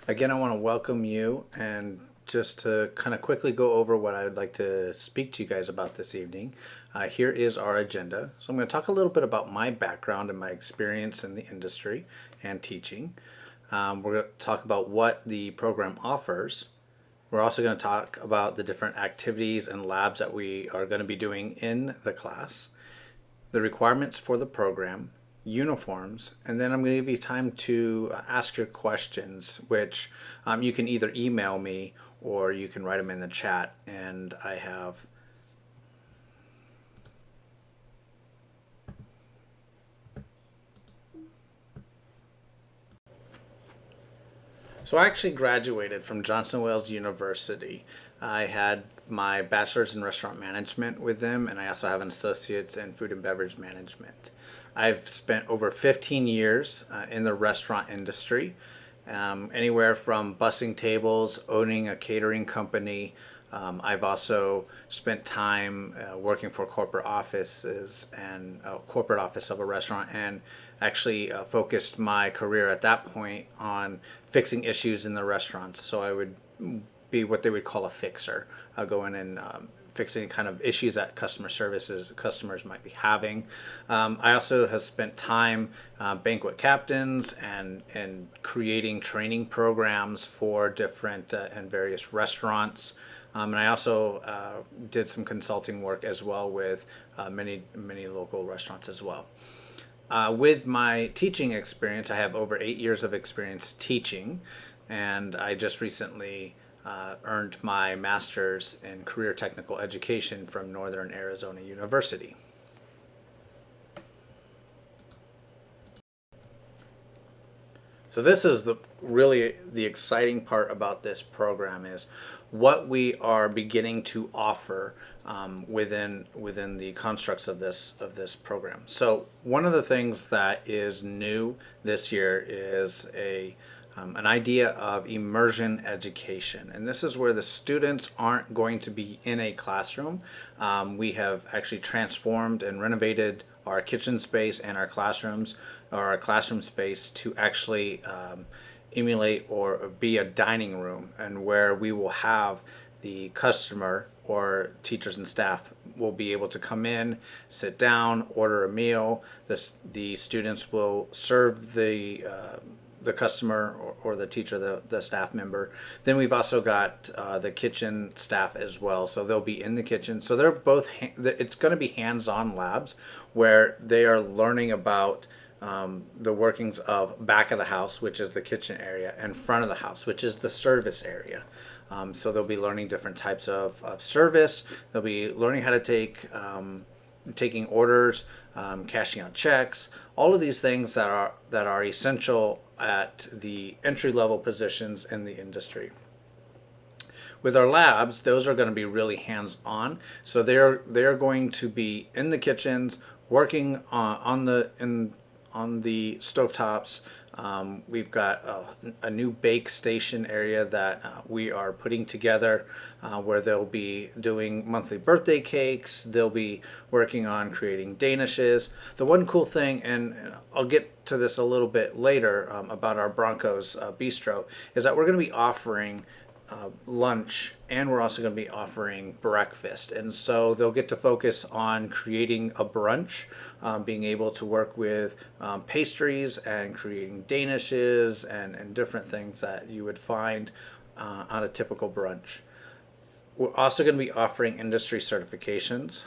Again, I want to welcome you and just to kind of quickly go over what I would like to speak to you guys about this evening. Here is our agenda. So, I'm going to talk a little bit about my background and my experience in the industry and teaching. We're going to talk about what the program offers. We're also going to talk about the different activities and labs that we are going to be doing in the class, the requirements for the program, uniforms, and then I'm going to give you time to ask your questions, which you can either email me or you can write them in the chat. And I have So I actually graduated from Johnson Wales University. I had my bachelor's in restaurant management with them, and I also have an associate's in food and beverage management. I've spent over 15 years in the restaurant industry, anywhere from bussing tables, owning a catering company. I've also spent time working for corporate offices and a corporate office of a restaurant, and actually focused my career at that point on fixing issues in the restaurants. So I would be what they would call a fixer. I'll go in and fix any kind of issues that customers might be having. I also have spent time banquet captains and creating training programs for different and various restaurants. And I also did some consulting work as well with many local restaurants as well. With my teaching experience, I have over 8 years of experience teaching, and I just recently earned my master's in career technical education from Northern Arizona University. So this is really the exciting part about this program is what we are beginning to offer within the constructs of this program. So one of the things that is new this year is an idea of immersion education. And this is where the students aren't going to be in a classroom. We have actually transformed and renovated our kitchen space and our classrooms or our classroom space to actually emulate or be a dining room, and where we will have the customer or teachers and staff will be able to come in, sit down, order a meal. The students will serve the customer or the teacher, the staff member. Then we've also got the kitchen staff as well. So they'll be in the kitchen. So they're both, it's going to be hands-on labs where they are learning about the workings of back of the house, which is the kitchen area, and front of the house, which is the service area. So they'll be learning different types of service. They'll be learning how to taking orders, cashing out checks, all of these things that are essential at the entry level positions in the industry. With our labs, those are going to be really hands on. So they're going to be in the kitchens, working on the stovetops. We've got a new bake station area that we are putting together where they'll be doing monthly birthday cakes. They'll be working on creating danishes. The one cool thing, and I'll get to this a little bit later about our Broncos Bistro, is that we're going to be offering lunch, and we're also going to be offering breakfast. And so they'll get to focus on creating a brunch, being able to work with pastries and creating danishes and different things that you would find on a typical brunch. We're also going to be offering industry certifications.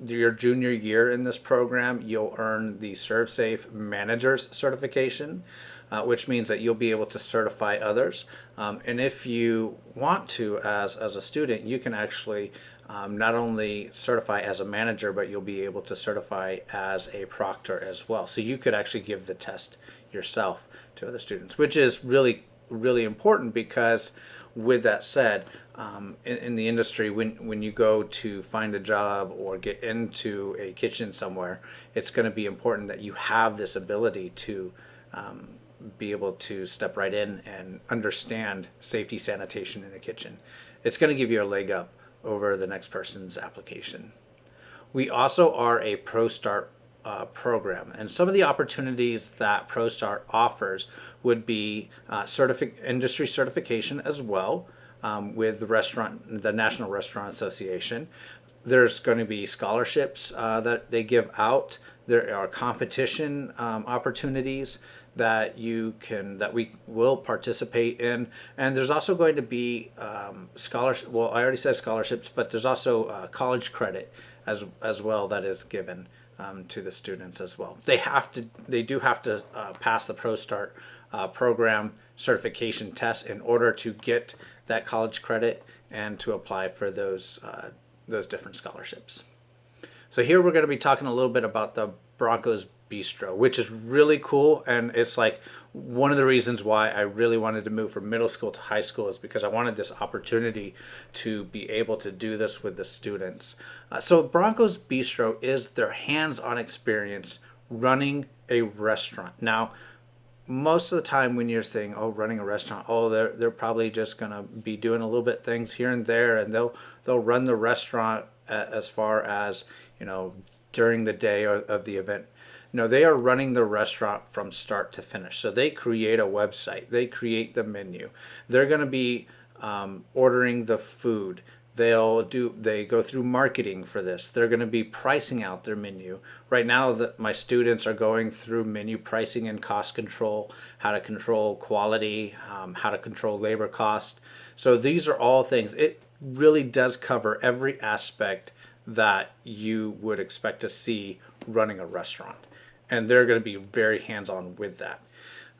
Your junior year in this program, you'll earn the ServSafe Manager's Certification, which means that you'll be able to certify others. And if you want to, as a student, you can actually not only certify as a manager, but you'll be able to certify as a proctor as well. So you could actually give the test yourself to other students, which is really important because, with that said, in the industry, when you go to find a job or get into a kitchen somewhere, it's going to be important that you have this ability to be able to step right in and understand safety sanitation in the kitchen. It's going to give you a leg up over the next person's application. We also are a Pro Start program. And some of the opportunities that ProStart offers would be industry certification as well, with the National Restaurant Association. There's going to be scholarships that they give out. There are competition opportunities that we will participate in, and there's also going to be scholarship. Well, I already said scholarships, but there's also college credit as well that is given to the students as well. They do have to pass the ProStart program certification test in order to get that college credit and to apply for those different scholarships. So here we're going to be talking a little bit about the Broncos Bistro, which is really cool, and it's like one of the reasons why I really wanted to move from middle school to high school is because I wanted this opportunity to be able to do this with the students. So Broncos Bistro is their hands-on experience running a restaurant. Now, most of the time when you're saying, oh, running a restaurant, oh, they're probably just gonna be doing a little bit things here and there, and they'll run the restaurant as far as, during the day of the event. No, they are running the restaurant from start to finish. So they create a website, they create the menu, they're going to be ordering the food. They go through marketing for this. They're going to be pricing out their menu. Right now, my students are going through menu pricing and cost control, how to control quality, how to control labor cost. So these are all things. It really does cover every aspect that you would expect to see running a restaurant. And they're going to be very hands-on with that.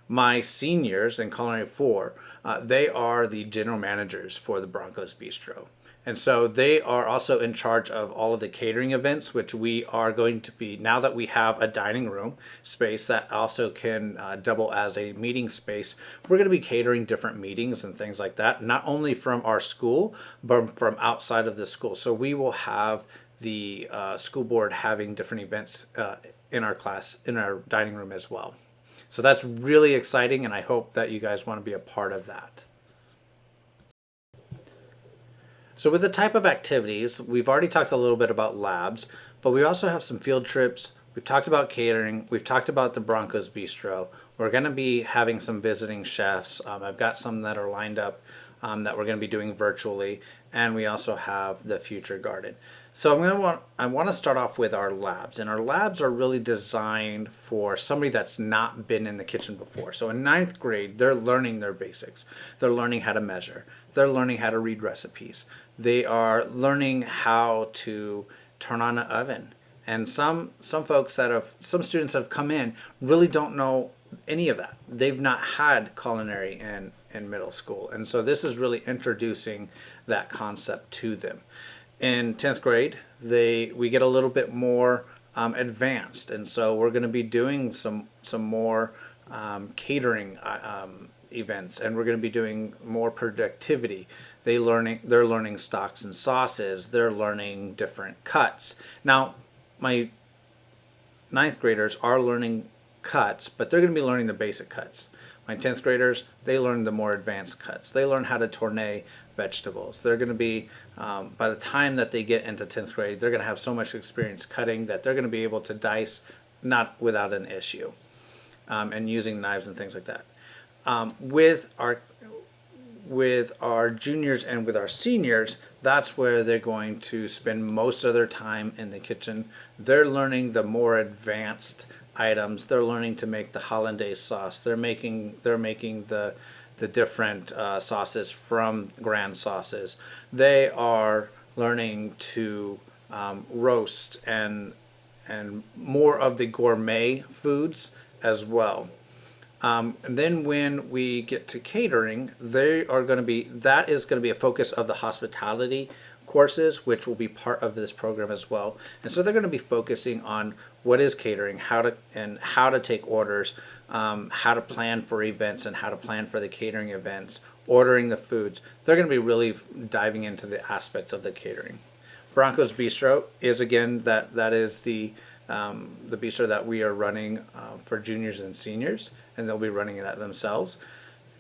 My seniors in Culinary 4, they are the general managers for the Broncos Bistro. And so they are also in charge of all of the catering events, which we are going to be, now that we have a dining room space that also can double as a meeting space, we're going to be catering different meetings and things like that, not only from our school, but from outside of the school. So we will have the school board having different events in our dining room as well. So that's really exciting, and I hope that you guys want to be a part of that. So with the type of activities, we've already talked a little bit about labs, but we also have some field trips. We've talked about catering. We've talked about the Broncos Bistro. We're going to be having some visiting chefs. I've got some that are lined up that we're going to be doing virtually, and we also have the Future Garden. So I want to start off with our labs, and our labs are really designed for somebody that's not been in the kitchen before. So in ninth grade, they're learning their basics. They're learning how to measure. They're learning how to read recipes. They are learning how to turn on an oven. And some students that have come in really don't know any of that. They've not had culinary in middle school, and so this is really introducing that concept to them. In 10th grade, we get a little bit more advanced, and so we're going to be doing some more catering events, and we're going to be doing more productivity. They're learning stocks and sauces. They're learning different cuts. Now, my ninth graders are learning cuts, but they're going to be learning the basic cuts. My 10th graders, they learn the more advanced cuts. They learn how to tourne vegetables. They're going to be, by the time that they get into 10th grade, they're going to have so much experience cutting that they're going to be able to dice not without an issue, and using knives and things like that. With our juniors and with our seniors, that's where they're going to spend most of their time in the kitchen. They're learning the more advanced items. They're learning to make the hollandaise sauce. They're making the different sauces from grand sauces. They are learning to roast and more of the gourmet foods as well. And then when we get to catering, that is going to be a focus of the hospitality courses, which will be part of this program as well. And so they're going to be focusing on what is catering, how to take orders, how to plan for events, and how to plan for the catering events, ordering the foods. They're going to be really diving into the aspects of the catering. Broncos Bistro is, again, that is the bistro that we are running for juniors and seniors, and they'll be running that themselves.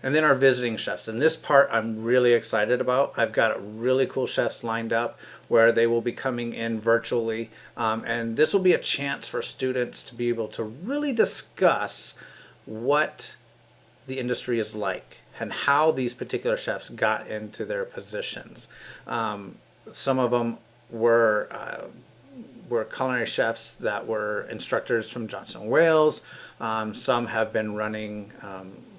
And then our visiting chefs. And this part I'm really excited about. I've got really cool chefs lined up where they will be coming in virtually. And this will be a chance for students to be able to really discuss what the industry is like and how these particular chefs got into their positions. Some of them were culinary chefs that were instructors from Johnson Wales. Some have been running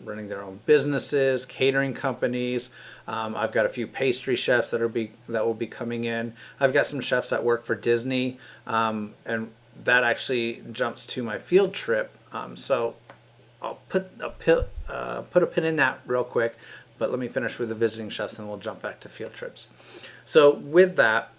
their own businesses, catering companies. I've got a few pastry chefs that will be coming in. I've got some chefs that work for Disney, and that actually jumps to my field trip. So I'll put a pin in that real quick, but let me finish with the visiting chefs, and we'll jump back to field trips. So with that,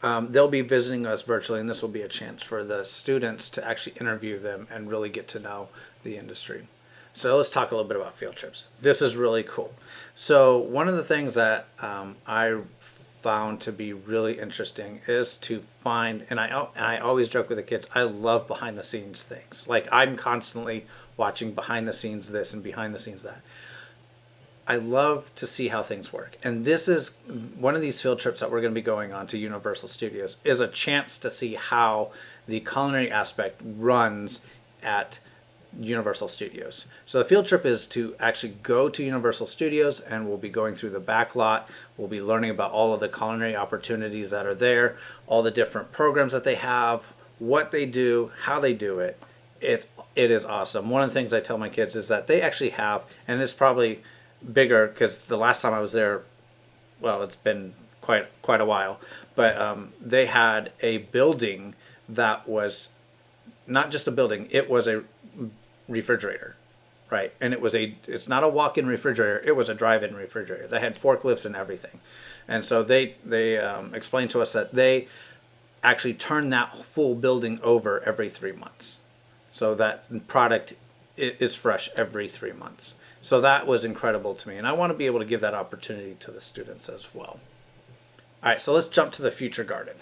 they'll be visiting us virtually, and this will be a chance for the students to actually interview them and really get to know the industry. So let's talk a little bit about field trips. This is really cool. So one of the things that I found to be really interesting is to find, and I always joke with the kids, I love behind the scenes things. Like I'm constantly watching behind the scenes this and behind the scenes that. I love to see how things work. And this is one of these field trips that we're going to be going on to Universal Studios is a chance to see how the culinary aspect runs at Universal Studios. So the field trip is to actually go to Universal Studios, and we'll be going through the back lot. We'll be learning about all of the culinary opportunities that are there, all the different programs that they have, what they do, how they do it. It is awesome. One of the things I tell my kids is that they actually have, and it's probably bigger because the last time I was there, well, it's been quite a while, but they had a building that was not just a building, it was a refrigerator, right? And it's not a walk-in refrigerator, it was a drive-in refrigerator. They had forklifts and everything. And so they explained to us that they actually turn that full building over every 3 months. So that product is fresh every 3 months. So that was incredible to me, and I want to be able to give that opportunity to the students as well. All right, so let's jump to the future garden.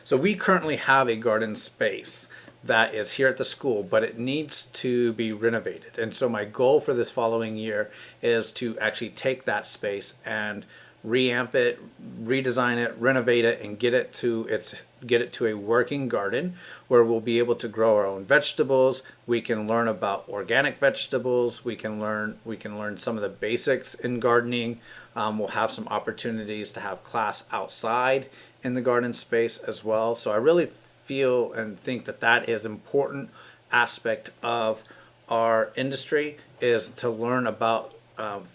So we currently have a garden space that is here at the school, but it needs to be renovated. And so my goal for this following year is to actually take that space and reamp it, redesign it, renovate it, and get it to a working garden where we'll be able to grow our own vegetables. We can learn about organic vegetables. We can learn some of the basics in gardening. We'll have some opportunities to have class outside in the garden space as well. So I really feel and think that that is an important aspect of our industry, is to learn about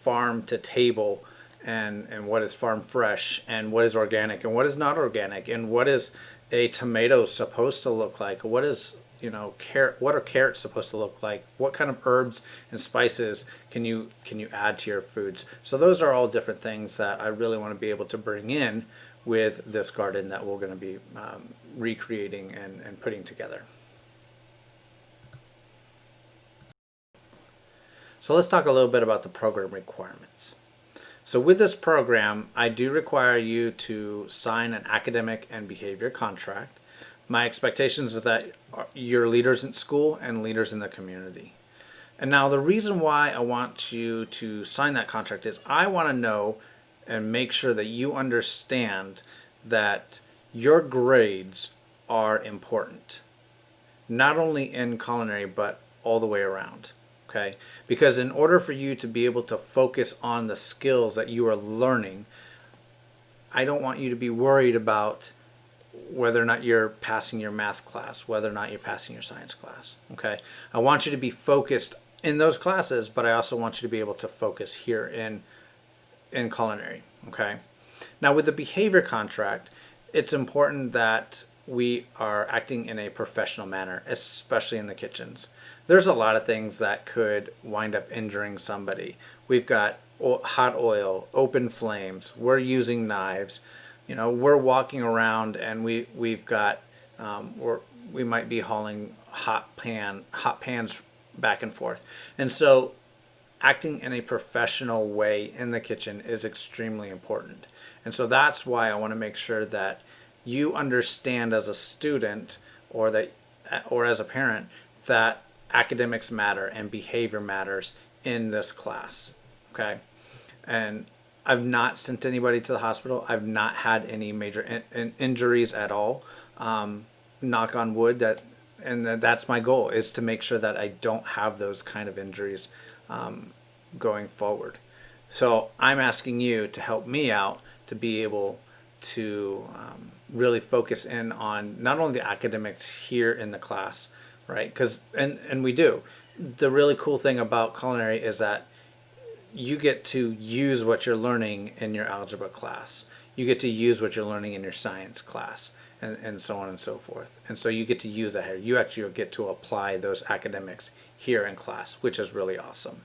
farm to table, and what is farm fresh, and what is organic and what is not organic, and what is a tomato supposed to look like, what is what are carrots supposed to look like, what kind of herbs and spices can you add to your foods. So those are all different things that I really want to be able to bring in with this garden that we're going to be recreating and putting together. So let's talk a little bit about the program requirements. So with this program, I do require you to sign an academic and behavior contract. My expectations is that you're leaders in school and leaders in the community. And now the reason why I want you to sign that contract is I want to know and make sure that you understand that your grades are important, not only in culinary, but all the way around. Okay, because in order for you to be able to focus on the skills that you are learning, I don't want you to be worried about whether or not you're passing your math class, whether or not you're passing your science class. Okay, I want you to be focused in those classes, but I also want you to be able to focus here in culinary. Okay, now with the behavior contract, it's important that we are acting in a professional manner, especially in the kitchens. There's a lot of things that could wind up injuring somebody. We've got hot oil, open flames, we're using knives, we're walking around, and we've got we might be hauling hot pans back and forth. And so acting in a professional way in the kitchen is extremely important. And so that's why I want to make sure that you understand as a student or as a parent that academics matter and behavior matters in this class. Okay. And I've not sent anybody to the hospital. I've not had any major injuries at all. Knock on wood. That's my goal, is to make sure that I don't have those kind of injuries going forward. So I'm asking you to help me out to be able to really focus in on not only the academics here in the class, right? Because and we do. The really cool thing about culinary is that you get to use what you're learning in your algebra class. You get to use what you're learning in your science class, and so on and so forth. And so you get to use that here. You actually get to apply those academics here in class, which is really awesome.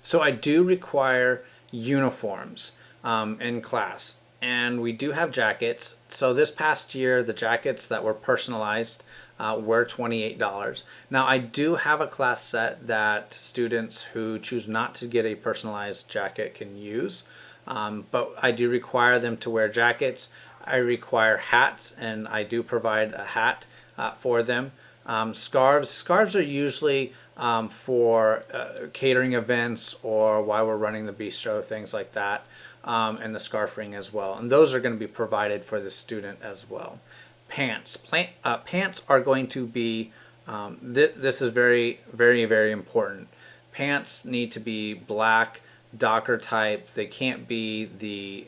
So I do require uniforms in class, and we do have jackets. So this past year, the jackets that were personalized were $28. Now I do have a class set that students who choose not to get a personalized jacket can use, but I do require them to wear jackets. I require hats, and I do provide a hat for them. Scarves are usually for catering events or while we're running the bistro, things like that, and the scarf ring as well. And those are going to be provided for the student as well. Pants are going to be, this is very, very, very important. Pants need to be black, Docker type. They can't be the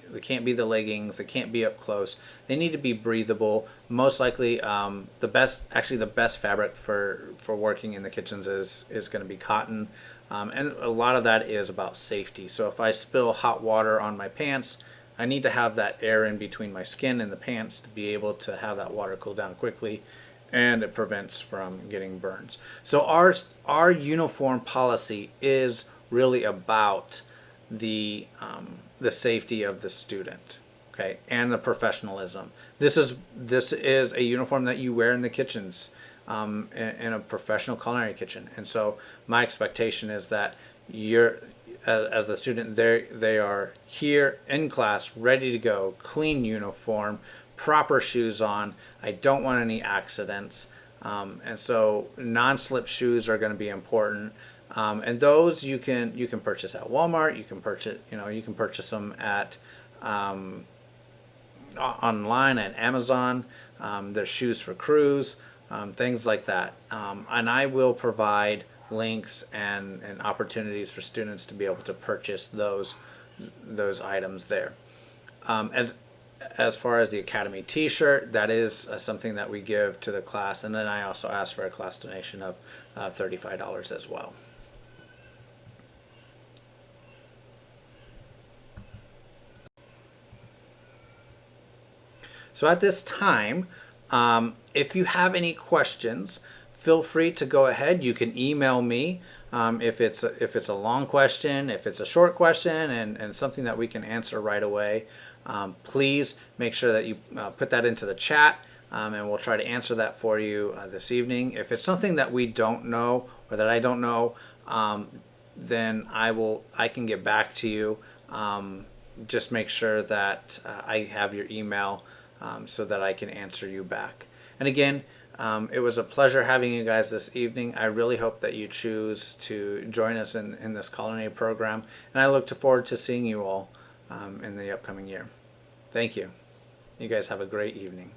leggings. They can't be up close. They need to be breathable. Most likely, the best fabric for working in the kitchens is going to be cotton, and a lot of that is about safety. So if I spill hot water on my pants, I need to have that air in between my skin and the pants to be able to have that water cool down quickly, and it prevents from getting burns. So our uniform policy is really about the safety of the student, okay, and the professionalism. This is a uniform that you wear in the kitchens, in a professional culinary kitchen, and so my expectation is that you're as the student, they are here in class, ready to go, clean uniform, proper shoes on. I don't want any accidents, and so non-slip shoes are going to be important. And those you can purchase at Walmart. You can purchase them at online at Amazon. There's shoes for crews, things like that. And I will provide links and opportunities for students to be able to purchase those items there. And as far as the Academy T-shirt, that is something that we give to the class, and then I also ask for a class donation of $35 as well. So at this time, if you have any questions, feel free to go ahead. You can email me if it's a long question, if it's a short question, and something that we can answer right away. Please make sure that you put that into the chat, and we'll try to answer that for you this evening. If it's something that we don't know or that I don't know, then I can get back to you. Just make sure that I have your email so that I can answer you back. And again, it was a pleasure having you guys this evening. I really hope that you choose to join us in this culinary program, and I look forward to seeing you all in the upcoming year. Thank you. You guys have a great evening.